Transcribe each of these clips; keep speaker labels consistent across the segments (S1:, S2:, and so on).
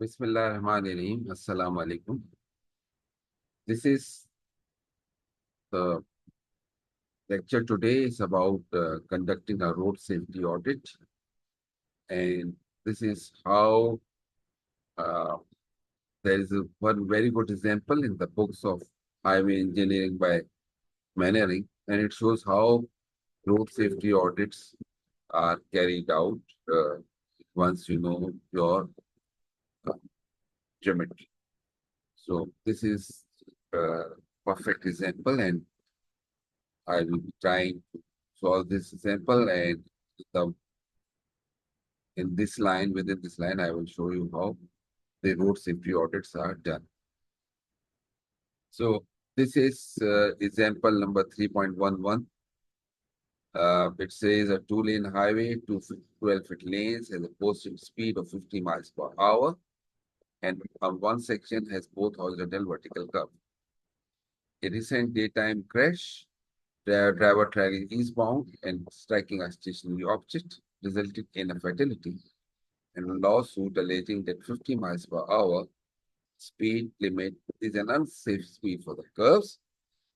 S1: Bismillahirrahmanirrahim. Assalamu alaikum. This is the lecture today is about conducting a road safety audit. And this is how uh, there is one very good example in the books of highway engineering by Mannering, and it shows how road safety audits are carried out uh, once you know your uh, geometry. So this is a perfect example, and I will be trying to solve this example, and the, in this line, within this line, I will show you how the road safety audits are done. So this is example number 3.11. It says a two-lane highway, 12-foot lanes, has a posted speed of 50 miles per hour, and on one section has both horizontal vertical curve. A recent daytime crash, driver traveling eastbound and striking a stationary object, resulted in a fatality, and a lawsuit alleging that 50 miles per hour speed limit is an unsafe speed for the curves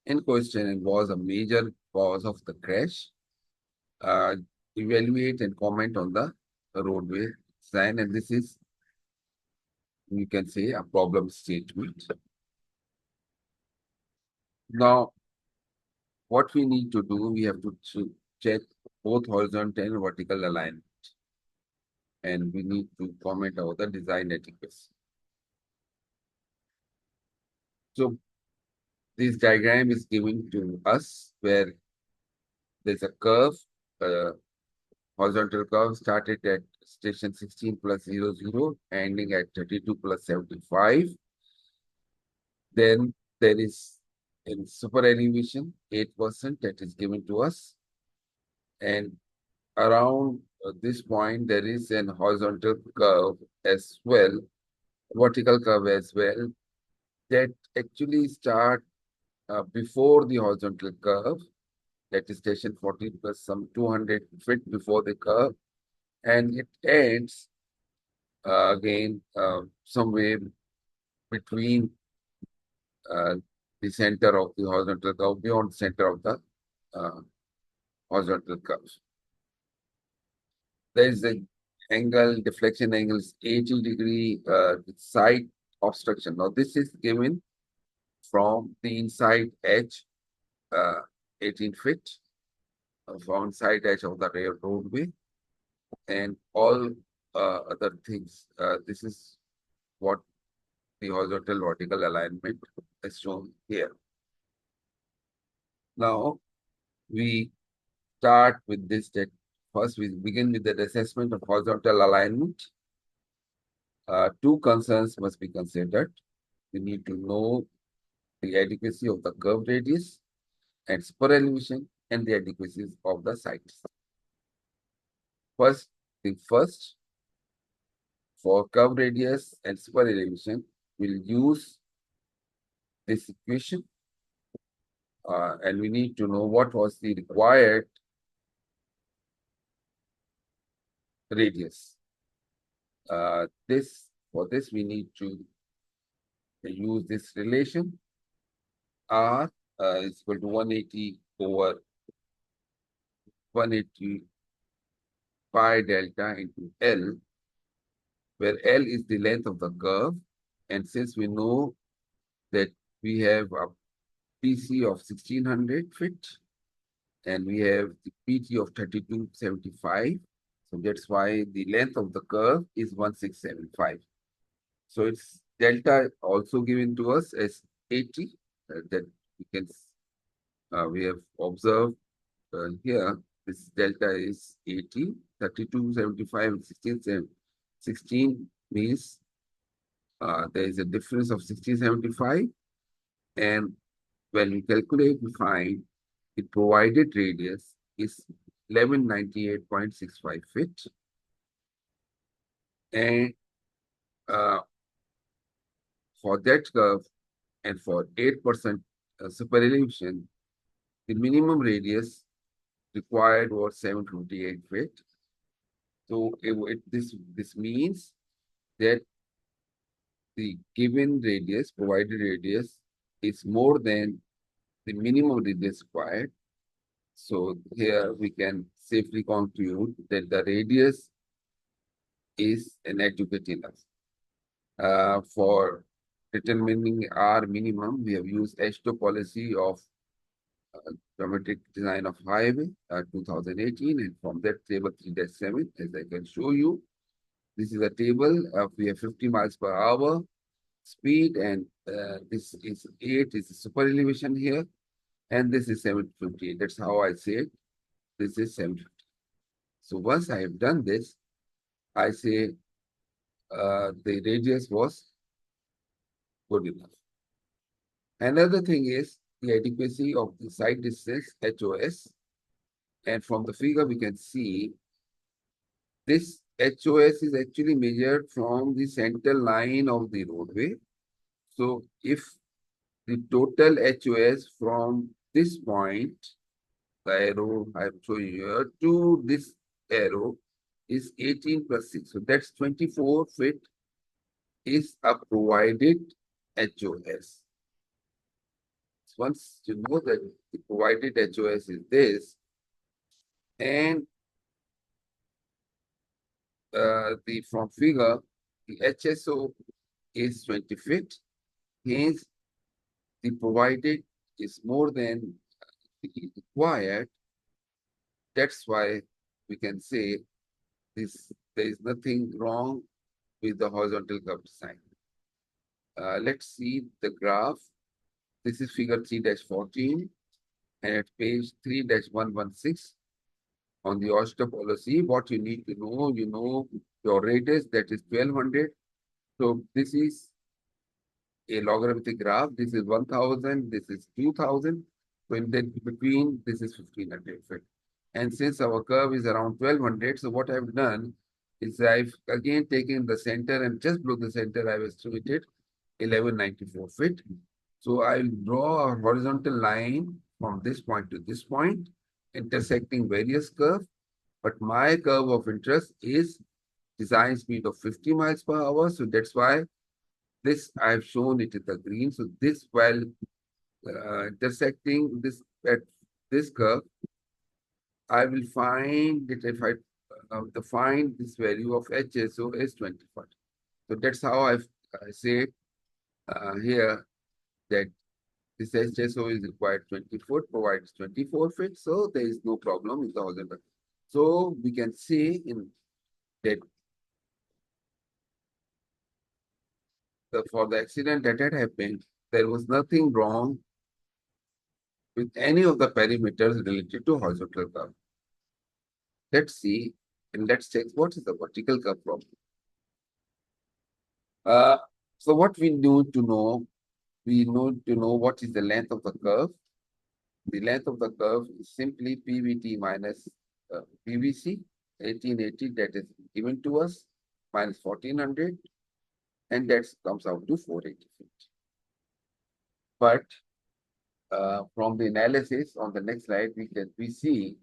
S1: in question and was a major cause of the crash. Uh, Evaluate and comment on the roadway sign, and this is, you can say, a problem statement. Now, what we need to do, we have to check both horizontal and vertical alignment, and we need to comment on the design adequacy. So this diagram is given to us where there's a curve, uh, horizontal curve started at station 16 plus 00, ending at 32 plus 75. Then there is in super elevation 8% that is given to us. And around this point, there is an horizontal curve as well, vertical curve as well, that actually start before the horizontal curve, that is station 14 plus some 200 feet before the curve, and it ends again somewhere between uh, the center of the horizontal curve, beyond the center of the uh, horizontal curve. There is a angle, deflection angle is 80-degree side obstruction. Now this is given from the inside edge, uh, 18 feet, from inside edge of the rail roadway, and all other things. This is what the horizontal vertical alignment is shown here. Now we start with this that first we begin with the assessment of horizontal alignment. Two concerns must be considered. We need to know the adequacy of the curve radius and spur elevation and the adequacies of the sites. First thing first, for curve radius and spur elevation, we'll use this equation, and we need to know what was the required radius. For this we need to use this relation. R is equal to 180 over 180 pi delta into L, where L is the length of the curve. And since we know that we have a PC of 1600 feet and we have the PT of 3275, so that's why the length of the curve is 1675. So it's delta also given to us as 80, that we can we have observed here. This delta is 80, 3275, and 16 means there is a difference of 1675, and when we calculate, we find the provided radius is 1198.65 feet, and uh, for that curve and for 8% super elevation, the minimum radius required was 728 feet. So this means that the given radius, provided radius, is more than the minimum radius required. So here we can safely conclude that the radius is an adequate enough. For determining R minimum, we have used H2 policy of geometric design of highway 2018, and from that table 3-7, as I can show you, this is a table of we have 50 miles per hour speed, and this is 8 is the super elevation here, and this is 750. That's how I say it. This is 750. So once I have done this, I say the radius was good enough. Another thing is the adequacy of the side distance HOS. And from the figure, we can see this HOS is actually measured from the center line of the roadway. So if the total HOS from this point, the arrow I'm showing you here, to this arrow is 18 plus 6. So that's 24 feet is a provided HOS. Once you know that the provided HOS is this, and the from figure, the HSO is 20 feet, hence the provided is more than the required. That's why we can say this there is nothing wrong with the horizontal curve design. Let's see the graph. This is figure 3-14, and at page 3-116 on the oyster policy, what you need to know, you know your radius, that is 1200. So this is a logarithmic graph. This is 1000, this is 2000. So in between, this is 1500 feet. And since our curve is around 1200, so what I've done is I've again taken the center, and just below the center, I've estimated 1194 feet. So I'll draw a horizontal line from this point to this point, intersecting various curves. But my curve of interest is design speed of 50 miles per hour. So that's why this I've shown it in the green. So this, while intersecting this at this curve, I will find that if I define this value of HSO is 25. So that's how I say here that this HSO is required 20 foot, provides 24 feet. So there is no problem with the horizontal. So we can see in that for the accident that had happened, there was nothing wrong with any of the parameters related to horizontal curve. Let's see, and let's check what is the vertical curve problem. So what we need to know, we need to know what is the length of the curve. The length of the curve is simply PVT minus PVC, 1880, that is given to us, minus 1400, and that comes out to 480 feet. But from the analysis on the next slide, we see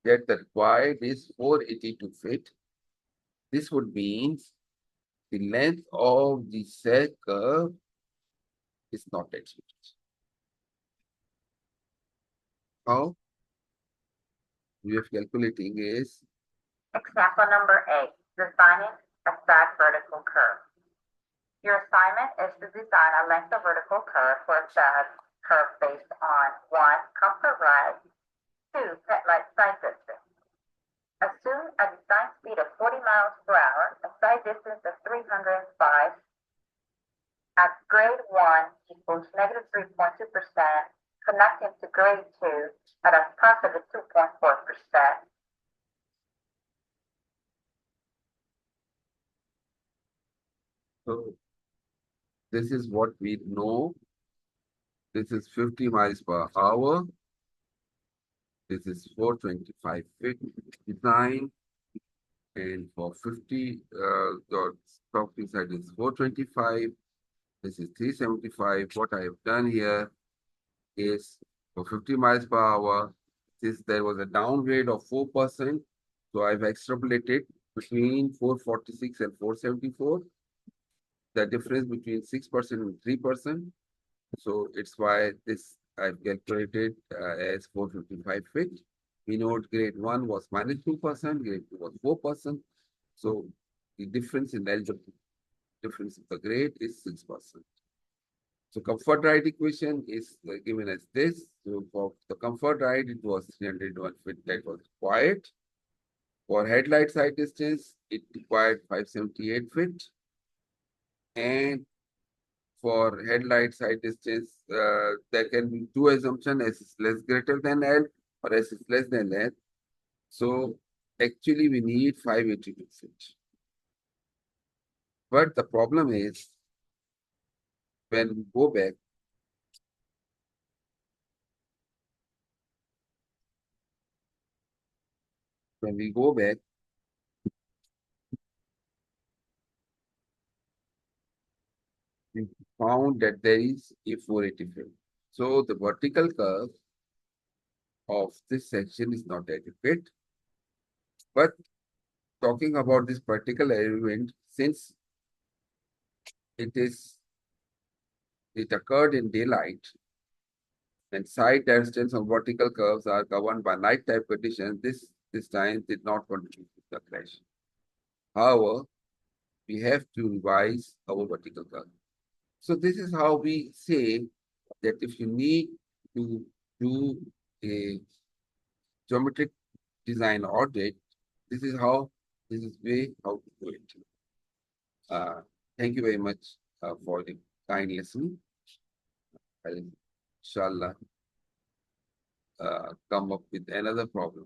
S1: that the required is 482 feet. This would mean the length of the sag curve is not achieved. How we are calculating is
S2: example number 8, designing a sag vertical curve. Your assignment is to design a length of vertical curve for a sag curve based on 1, comfort ride, 2, pet light side distance. Assume a design speed of 40 miles per hour, a side distance of 305 at grade 1 equals negative 3.2%, connecting to grade 2 at a positive 2.4%.
S1: so. This is what we know. This is 50 miles per hour. This is 425 feet design. And for 50, the property side is 425. This is 375. What I have done here is for 50 miles per hour, since there was a downgrade of 4%, so I've extrapolated between 446 and 474. the difference between 6% and 3%. So it's why this I've calculated as 455 feet. We know grade 1 was -2%, grade 2 was 4%. So the difference in algebra, difference of the grade is 6%. So comfort ride equation is given as this. So for the comfort ride, it was 301 feet that was required. For headlight sight distance, it required 578 feet. And for headlight sight distance, there can be two assumptions: S is less greater than L or S is less than L. So actually, we need 582 feet. But the problem is when we go back, when we go back, we found that there is a 480 feet. So the vertical curve of this section is not adequate. But talking about this particular event, since it is it occurred in daylight and side distance and vertical curves are governed by night type conditions, this time did not contribute to the crash. However, we have to revise our vertical curve. So this is how we say that if you need to do a geometric design audit, this is way how to do it. Uh, Thank you very much for the kind listening. I'll inshallah come up with another problem.